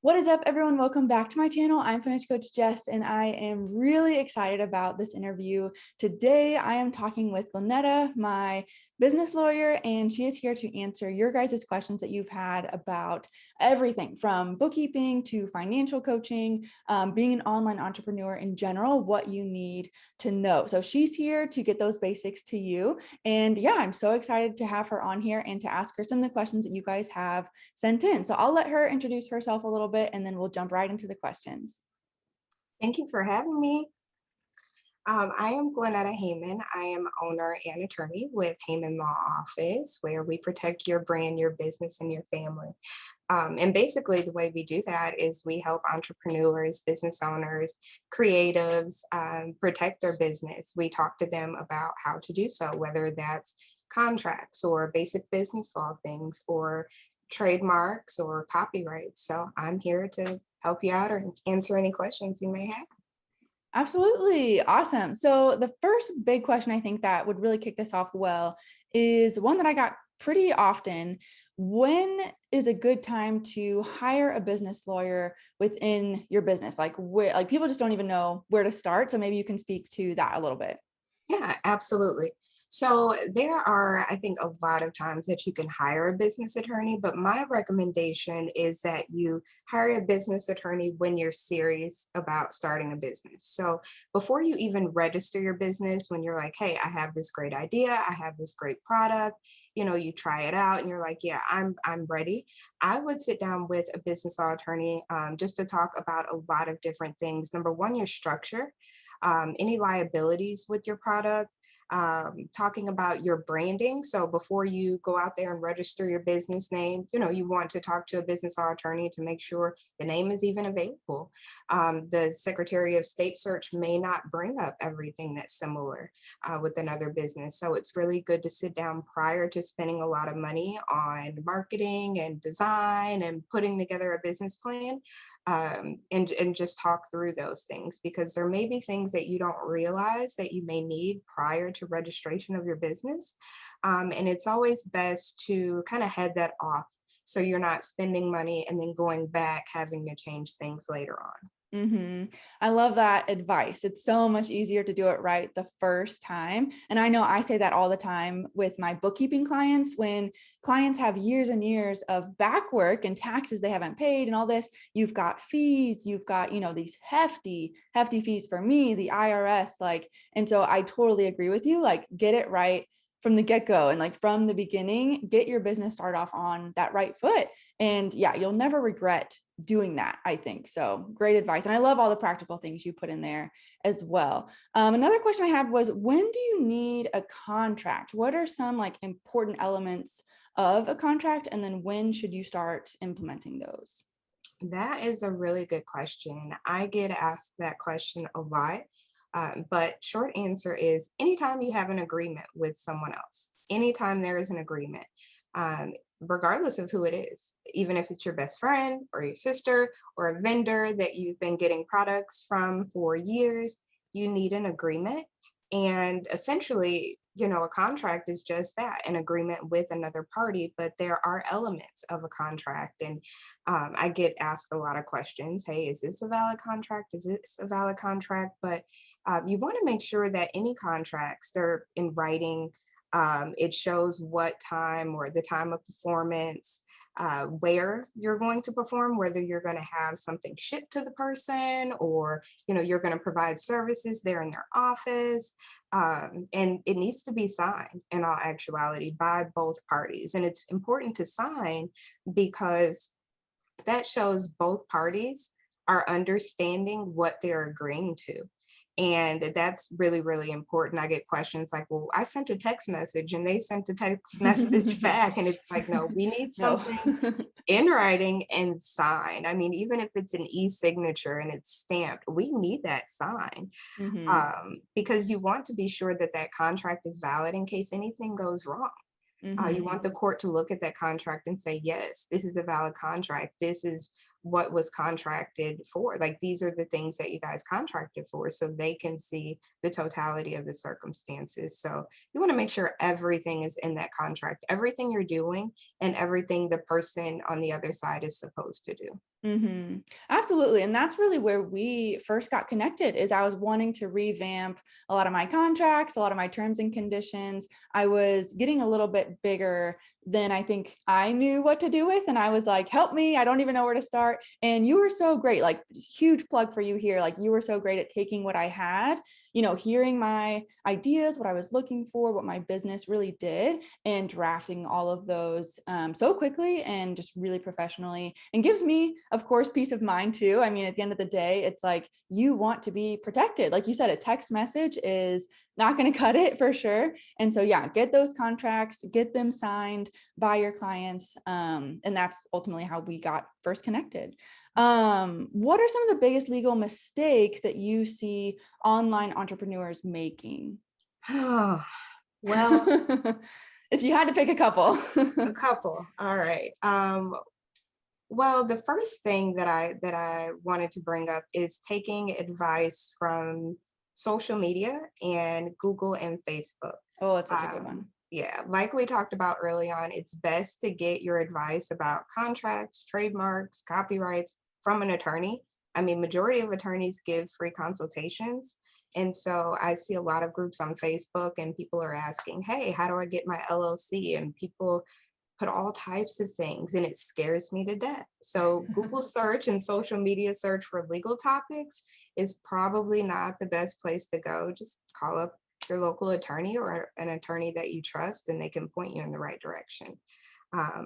What is up, everyone? Welcome back to my channel. I'm financial coach Jess, and I am really excited about this interview. Today, I am talking with Glennetta, my business lawyer, and she is here to answer your guys' questions that you've had about everything from bookkeeping to financial coaching, being an online entrepreneur in general, what you need to know. So she's here to get those basics to you. And yeah, I'm so excited to have her on here and to ask her some of the questions that you guys have sent in. So I'll let her introduce herself a little bit and then we'll jump right into the questions. Thank you for having me. I am Glennetta Haymon. I am owner and attorney with Haymon Law Office, where we protect your brand, your business, and your family. And basically, the way we do that is we help entrepreneurs, business owners, creatives protect their business. We talk to them about how to do so, whether that's contracts or basic business law things or trademarks or copyrights. So I'm here to help you out or answer any questions you may have. Absolutely. Awesome. So the first big question I think that would really kick this off well is one that I got pretty often. When is a good time to hire a business lawyer within your business? Like people just don't even know where to start. So maybe you can speak to that a little bit. Yeah, absolutely. So there are, I think, a lot of times that you can hire a business attorney, but my recommendation is that you hire a business attorney when you're serious about starting a business. So before you even register your business, when you're like, hey, I have this great idea, I have this great product, you try it out and you're like, yeah, I'm ready. I would sit down with a business law attorney just to talk about a lot of different things. Number one, your structure, any liabilities with your product, talking about your branding. So before you go out there and register your business name, you want to talk to a business law attorney to make sure the name is even available. The Secretary of State search may not bring up everything that's similar with another business. So it's really good to sit down prior to spending a lot of money on marketing and design and putting together a business plan, and just talk through those things, because there may be things that you don't realize that you may need prior to registration of your business. And it's always best to kind of head that off so you're not spending money and then going back having to change things later on. I love that advice. It's so much easier to do it right the first time. And I know I say that all the time with my bookkeeping clients. When clients have years and years of back work and taxes they haven't paid and all this, you've got fees, you've got, these hefty fees for me, the IRS, and so I totally agree with you. Like, get it right from the get-go, and like from the beginning, get your business started off on that right foot. And yeah, you'll never regret doing that, I think. So great advice. And I love all the practical things you put in there as well. Another question I had was, when do you need a contract? What are some important elements of a contract? And then when should you start implementing those? That is a really good question. I get asked that question a lot. But short answer is anytime you have an agreement with someone else, anytime there is an agreement, um, regardless of who it is, even if it's your best friend or your sister or a vendor that you've been getting products from for years, you need an agreement. And essentially, a contract is just that, an agreement with another party, but there are elements of a contract. And I get asked a lot of questions. Hey, is this a valid contract? Is this a valid contract? But you want to make sure that any contracts, they're in writing. It shows what time or the time of performance, where you're going to perform, whether you're going to have something shipped to the person or, you're going to provide services there in their office. And it needs to be signed in all actuality by both parties. And it's important to sign because that shows both parties are understanding what they're agreeing to. And that's really, really important. I get questions like, well, I sent a text message and they sent a text message back. And it's like, no, we need No. something in writing and signed. I mean, even if it's an e-signature and it's stamped, we need that signed, hmm because you want to be sure that that contract is valid in case anything goes wrong. You hmm want the court to look at that contract and say, yes, this is a valid contract. This is what was contracted for. Like, these are the things that you guys contracted for, so they can see the totality of the circumstances. So you want to make sure everything is in that contract, everything you're doing and everything the person on the other side is supposed to do. Absolutely. And that's really where we first got connected is I was wanting to revamp a lot of my contracts, a lot of my terms and conditions. I was getting a little bit bigger than I think I knew what to do with. And I was like, help me. I don't even know where to start. And you were so great, like huge plug for you here. Like you were so great at taking what I had, hearing my ideas, what I was looking for, what my business really did, and drafting all of those so quickly and just really professionally, and gives me, of course, peace of mind too. I mean, at the end of the day, it's like you want to be protected. Like you said, a text message is not going to cut it for sure. And so, yeah, get those contracts, get them signed by your clients. And that's ultimately how we got first connected. What are some of the biggest legal mistakes that you see online entrepreneurs making? Well, If you had to pick a couple. a couple. All right. Well, the first thing that I wanted to bring up is taking advice from social media and Google and Facebook. Oh, it's such a good one. Yeah, like we talked about early on, it's best to get your advice about contracts, trademarks, copyrights from an attorney. I mean, majority of attorneys give free consultations. And so I see a lot of groups on Facebook and people are asking, hey, how do I get my LLC? And people put all types of things and it scares me to death. So Google search and social media search for legal topics is probably not the best place to go. Just call up your local attorney or an attorney that you trust and they can point you in the right direction.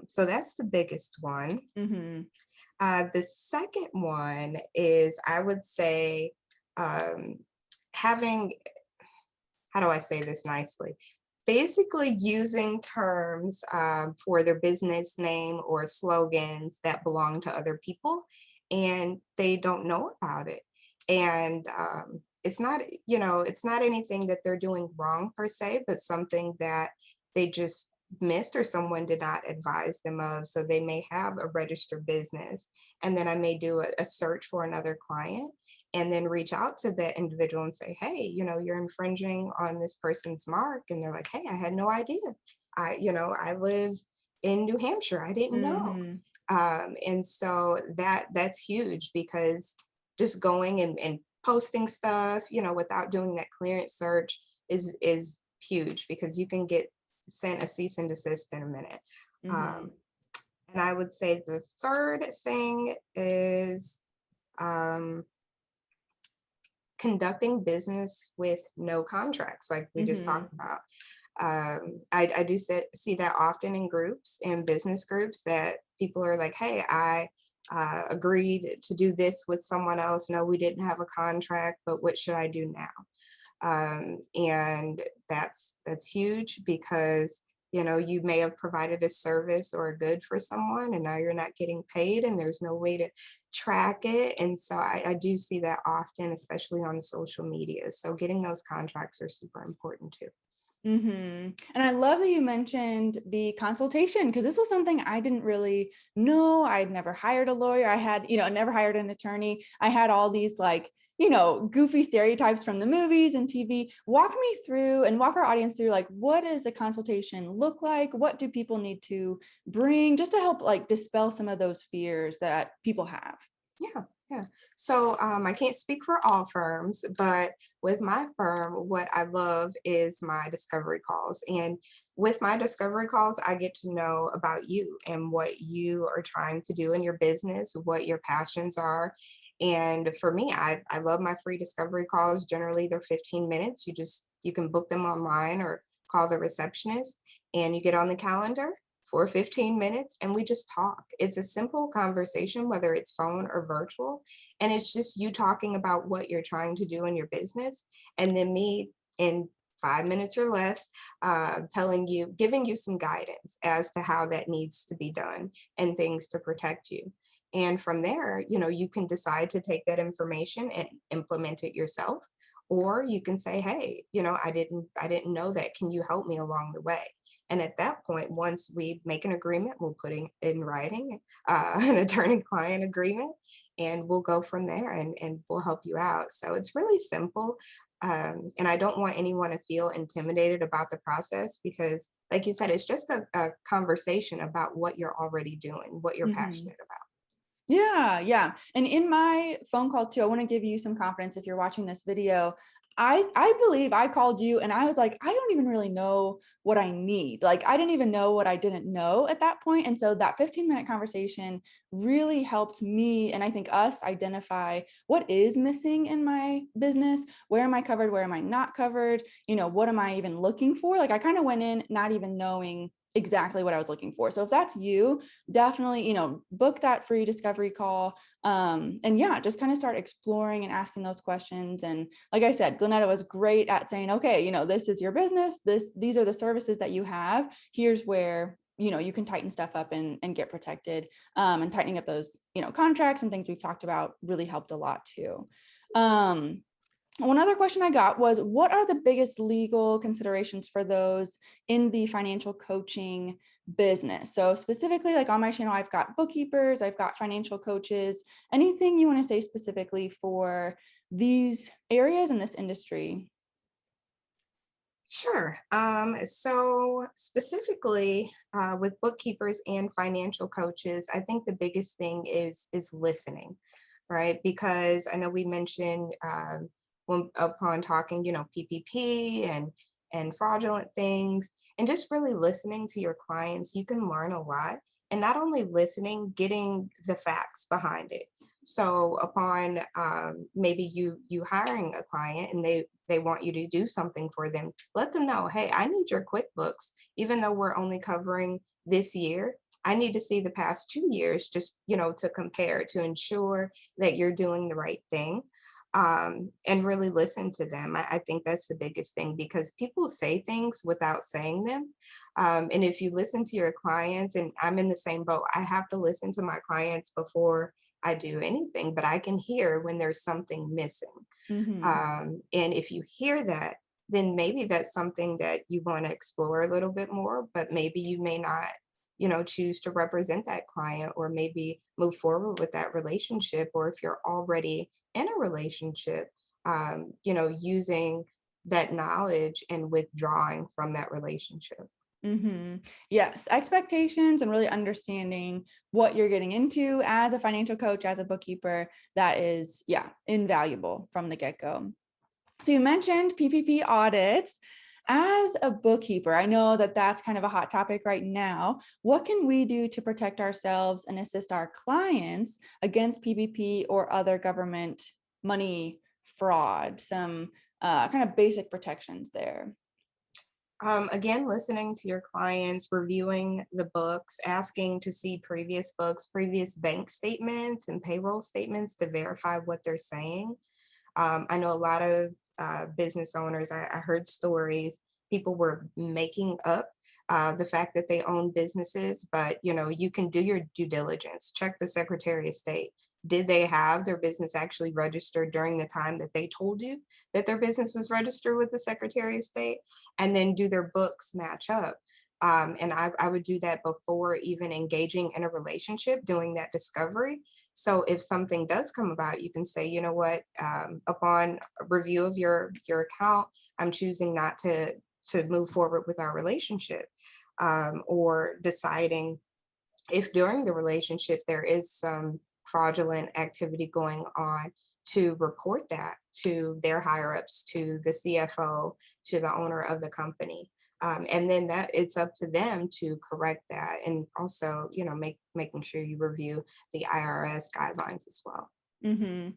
So that's the biggest one. The second one is, I would say, having, how do I say this nicely? Basically using terms for their business name or slogans that belong to other people and they don't know about it. And it's not, it's not anything that they're doing wrong per se, but something that they just missed or someone did not advise them of. So they may have a registered business and then I may do a search for another client and then reach out to that individual and say, hey, you're infringing on this person's mark. And they're like, hey, I had no idea. I live in New Hampshire. I didn't know. And so that's huge because just going and posting stuff, without doing that clearance search is huge because you can get sent a cease and desist in a minute. And I would say the third thing is conducting business with no contracts, like we just talked about. I do see that often in groups, in business groups, that people are like, hey, I agreed to do this with someone else. No, we didn't have a contract, but what should I do now? And that's huge because you may have provided a service or a good for someone and now you're not getting paid and there's no way to track it. And so I do see that often, especially on social media. So getting those contracts are super important too. And I love that you mentioned the consultation because this was something I didn't really know. I'd never hired a lawyer. I had, never hired an attorney. I had all these goofy stereotypes from the movies and TV. Walk me through and walk our audience through, what does a consultation look like? What do people need to bring just to help dispel some of those fears that people have? Yeah. So I can't speak for all firms, but with my firm, what I love is my discovery calls. And with my discovery calls, I get to know about you and what you are trying to do in your business, what your passions are. And for me, I love my free discovery calls. Generally, they're 15 minutes. You can book them online or call the receptionist and you get on the calendar for 15 minutes and we just talk. It's a simple conversation, whether it's phone or virtual. And it's just you talking about what you're trying to do in your business. And then me in 5 minutes or less, giving you some guidance as to how that needs to be done and things to protect you. And from there, you can decide to take that information and implement it yourself. Or you can say, hey, I didn't know that. Can you help me along the way? And at that point, once we make an agreement, we'll put in writing an attorney-client agreement, and we'll go from there and we'll help you out. So it's really simple. And I don't want anyone to feel intimidated about the process because, like you said, it's just a conversation about what you're already doing, what you're passionate about. Yeah, yeah. And in my phone call too, I want to give you some confidence if you're watching this video. I believe I called you and I was like, I don't even really know what I need. Like I didn't even know what I didn't know at that point. And so that 15-minute conversation really helped me and I think us identify what is missing in my business. Where am I covered? Where am I not covered? You know, what am I even looking for? Like I kind of went in not even knowing exactly what I was looking for. So if that's you, definitely, you know, book that free discovery call. And yeah, just kind of start exploring and asking those questions. And like I said, Glennetta was great at saying, okay, you know, this is your business. These are the services that you have. Here's where, you know, you can tighten stuff up and get protected. And tightening up those, you know, contracts and things we've talked about really helped a lot too. One other question I got was, what are the biggest legal considerations for those in the financial coaching business? So specifically, like on my channel, I've got bookkeepers, I've got financial coaches. Anything you want to say specifically for these areas in this industry? Sure. So specifically with bookkeepers and financial coaches, I think the biggest thing is listening, right? Because I know we mentioned when upon talking, you know, PPP and fraudulent things, and just really listening to your clients, you can learn a lot. And not only listening, getting the facts behind it. So upon maybe you hiring a client and they want you to do something for them, let them know, hey, I need your QuickBooks, even though we're only covering this year. I need to see the past 2 years just, you know, to compare, to ensure that you're doing the right thing. And really listen to them. I think that's the biggest thing because people say things without saying them. And if you listen to your clients, and I'm in the same boat, I have to listen to my clients before I do anything, but I can hear when there's something missing. Mm-hmm. And if you hear that, then maybe that's something that you want to explore a little bit more, but maybe you may not, you know, choose to represent that client or maybe move forward with that relationship. Or if you're already in a relationship, you know, using that knowledge and withdrawing from that relationship. Mm-hmm. Yes, expectations and really understanding what you're getting into as a financial coach, as a bookkeeper, that is, yeah, invaluable from the get-go. So you mentioned PPP audits. As a bookkeeper, I know that that's kind of a hot topic right now. What can we do to protect ourselves and assist our clients against PPP or other government money fraud? Some kind of basic protections there. Again, listening to your clients, reviewing the books, asking to see previous books, previous bank statements and payroll statements to verify what they're saying. I know a lot of business owners, I heard stories, people were making up the fact that they own businesses, but you know, you can do your due diligence, check the Secretary of State. Did they have their business actually registered during the time that they told you that their business is registered with the Secretary of State? And then do their books match up? And I would do that before even engaging in a relationship, doing that discovery. So if something does come about, you can say, you know what, upon a review of your account, I'm choosing not to move forward with our relationship. Or deciding if during the relationship there is some fraudulent activity going on, to report that to their higher ups, to the CFO, to the owner of the company. And then that it's up to them to correct that. And also, you know, making sure you review the IRS guidelines as well. Mm-hmm.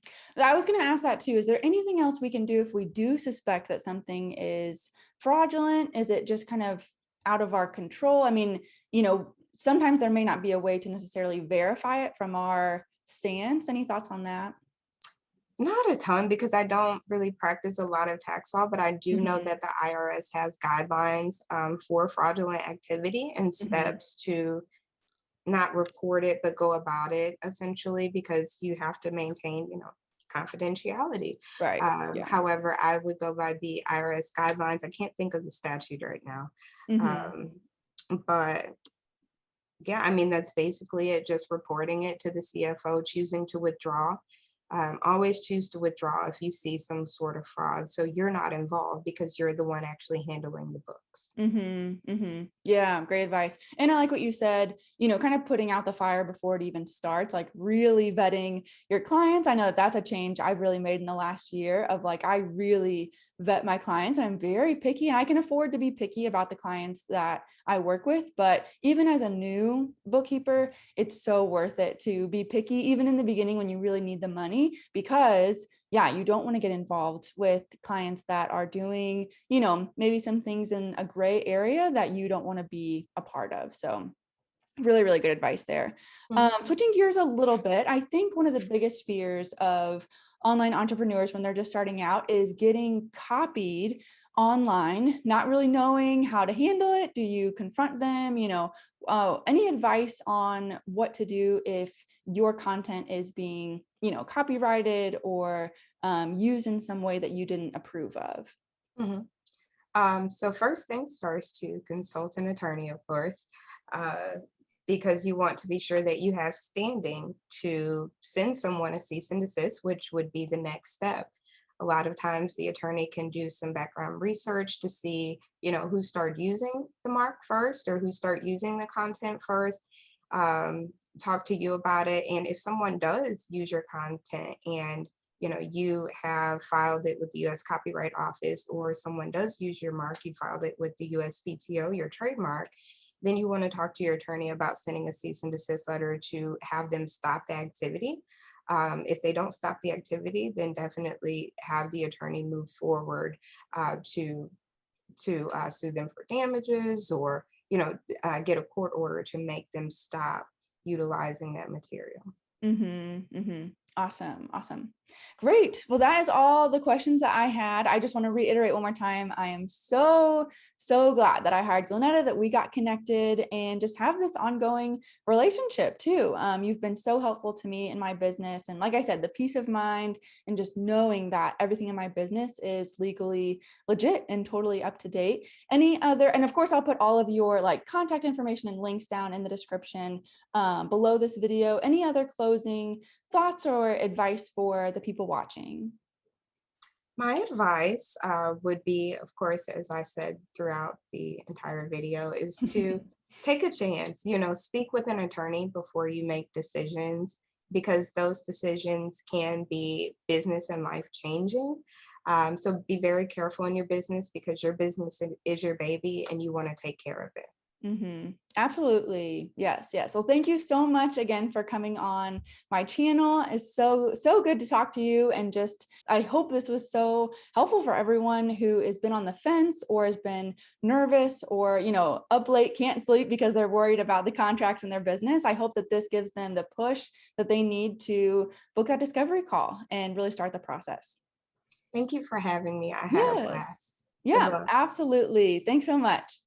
I was going to ask that too. Is there anything else we can do if we do suspect that something is fraudulent? Is it just kind of out of our control? I mean, you know, sometimes there may not be a way to necessarily verify it from our stance. Any thoughts on that? Not a ton because I don't really practice a lot of tax law, but I do know Mm-hmm. that the IRS has guidelines for fraudulent activity and Mm-hmm. steps to not report it, but go about it essentially because you have to maintain, you know, confidentiality. Right. Yeah. However, I would go by the IRS guidelines. I can't think of the statute right now. Mm-hmm. Um, but yeah, I mean, that's basically it, just reporting it to the CFO, choosing to withdraw. Always choose to withdraw if you see some sort of fraud, so you're not involved because you're the one actually handling the books. Yeah, great advice. And I like what you said, kind of putting out the fire before it even starts, like really vetting your clients. I know that that's a change I've really made in the last year of like, I really vet my clients and I'm very picky, and I can afford to be picky about the clients that I work with. But even as a new bookkeeper, it's so worth it to be picky, even in the beginning when you really need the money, because yeah, you don't want to get involved with clients that are doing, maybe some things in a gray area that you don't want to be a part of. So really, really good advice there. Mhm. Switching gears a little bit, I think one of the biggest fears of online entrepreneurs when they're just starting out is getting copied online, not really knowing how to handle it. Do you confront them? Any advice on what to do if your content is being, copyrighted or used in some way that you didn't approve of? Mhm. So first things first, to consult an attorney, of course, uh, because you want to be sure that you have standing to send someone a cease and desist, which would be the next step. A lot of times the attorney can do some background research to see, who started using the mark first or who started using the content first, talk to you about it. And if someone does use your content and you have filed it with the US Copyright Office, or someone does use your mark, you filed it with the USPTO, your trademark, then you want to talk to your attorney about sending a cease and desist letter to have them stop the activity. If they don't stop the activity, then definitely have the attorney move forward to sue them for damages, or get a court order to make them stop utilizing that material. Awesome. Awesome. Great. Well, that is all the questions that I had. I just want to reiterate one more time. I am so, so glad that I hired Glennetta, that we got connected and just have this ongoing relationship too. You've been so helpful to me in my business. And like I said, the peace of mind and just knowing that everything in my business is legally legit and totally up to date. And of course, I'll put all of your like contact information and links down in the description below this video. Any other closing thoughts or advice for the people watching? My advice would be, of course, as I said throughout the entire video, is to take a chance, speak with an attorney before you make decisions, because those decisions can be business and life changing. So be very careful in your business, because your business is your baby and you want to take care of it. Absolutely. Yes. Yes. Well, thank you so much again for coming on my channel. It's so, so good to talk to you. And just, I hope this was so helpful for everyone who has been on the fence or has been nervous or, up late, can't sleep because they're worried about the contracts in their business. I hope that this gives them the push that they need to book that discovery call and really start the process. Thank you for having me. I had a Yes. blast. Good Yeah, luck. absolutely. Thanks so much.